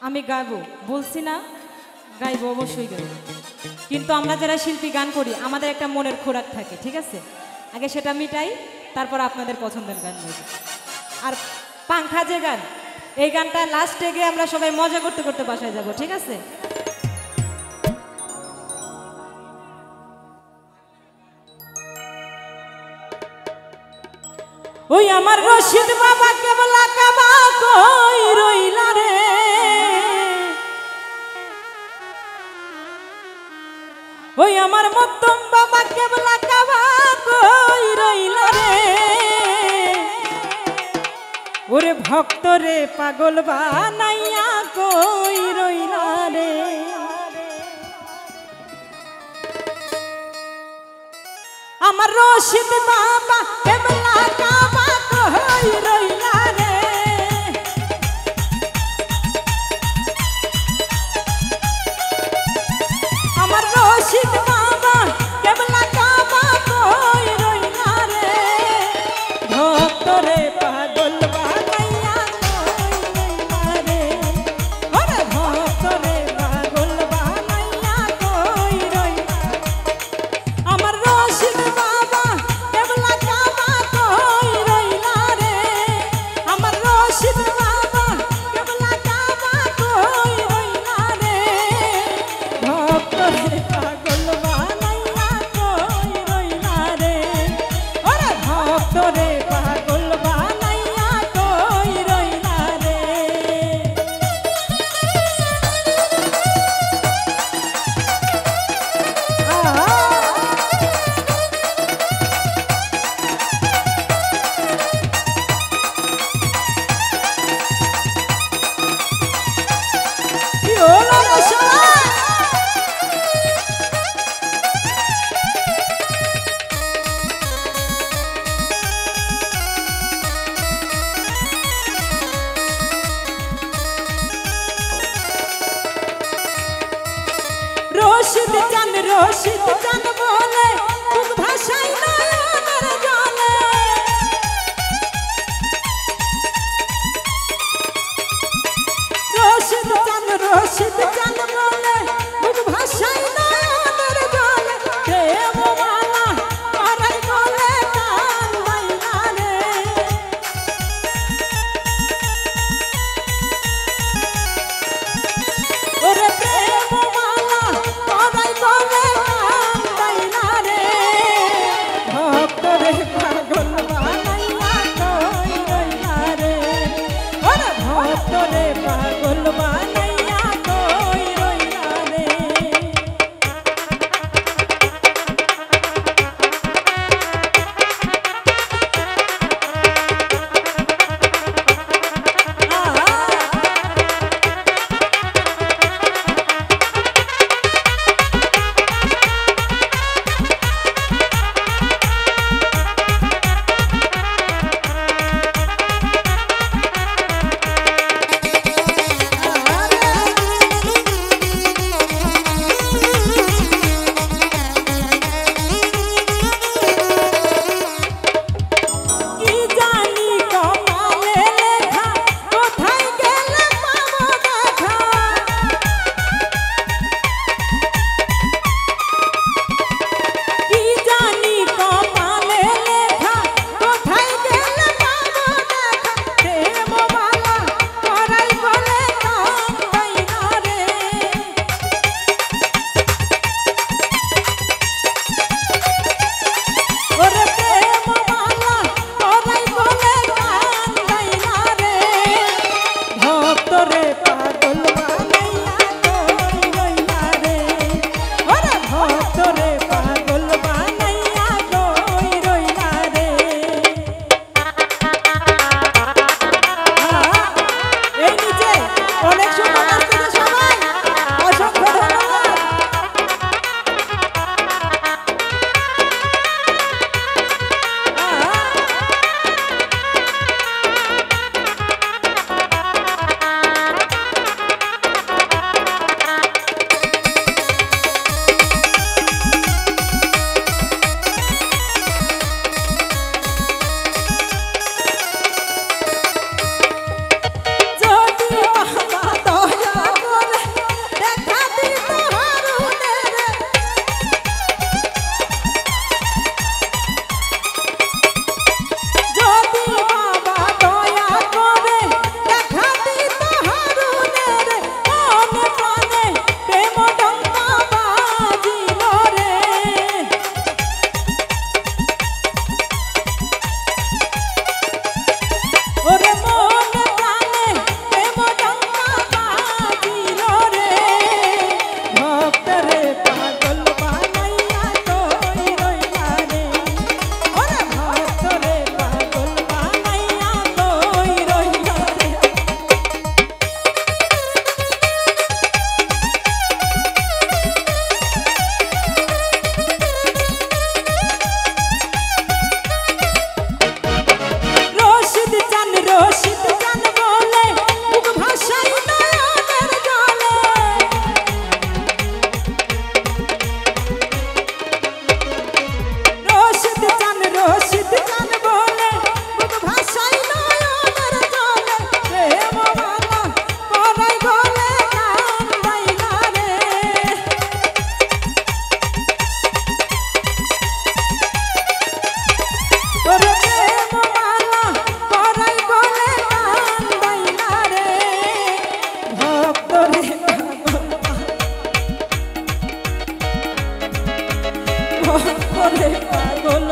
আমি গাইবো বলছি না, গাইবো অবশ্যই গাইবো, কিন্তু আমরা যারা শিল্পী গান করি আমাদের একটা মনের খোরাক থাকে, ঠিক আছে? আগে সেটা মিটাই, তারপর আপনাদের পছন্দের গান গাইব। আর পাংখা যে গান, এই গানটা লাস্টে গিয়ে আমরা সবাই মজা করতে করতে বাসায় যাব, ঠিক আছে? ওই আমার রশিদ বাবা কেবলা কাবা কই রইলা রে, ওই আমার মত্তম বাবা কেবলা কাবা কই রইলা রে, ওরে ভক্ত রে পাগল বানাইয়া কই রইলা রে। আমার রশিদ বাবা কেবলা কাবা কই রইলা রে, আমার রশিদ বাবা কেবলা কাবা কই রইলা রে, ভক্ত রে পাগল বানাইয়া কই রইলা রে, ওরে ভক্ত রে পাগল বানাইয়া কই রইলা। আমার রশিদ বাবা কেবলা কাবা কই রইলা রে, আমার রশিদ বাবা কেবলা কাবা কই রইলা রে, ভক্ত রে পাগল বানাইয়া কই রইলা রে, ওরে ভক্ত রে পাগল বানাইয়া কই রইলা রে। কি হলো রে শালা? রশিদ চান বলে তুক ভাষাই নয়নের জলে, রশিদ চান বলে তুক ভাষাই নয়নের জলে, প্রেম মালা করাই বলে কান বাইনা রে, ওরে প্রেম মালা করাই বলে কান বাইনা রে, ভক্ত রে পাগল বানাইয়া কই রইলা রে, ওরে ভক্ত রে পাগল বানাইয়া কই রইলা রে। ওরে পাগল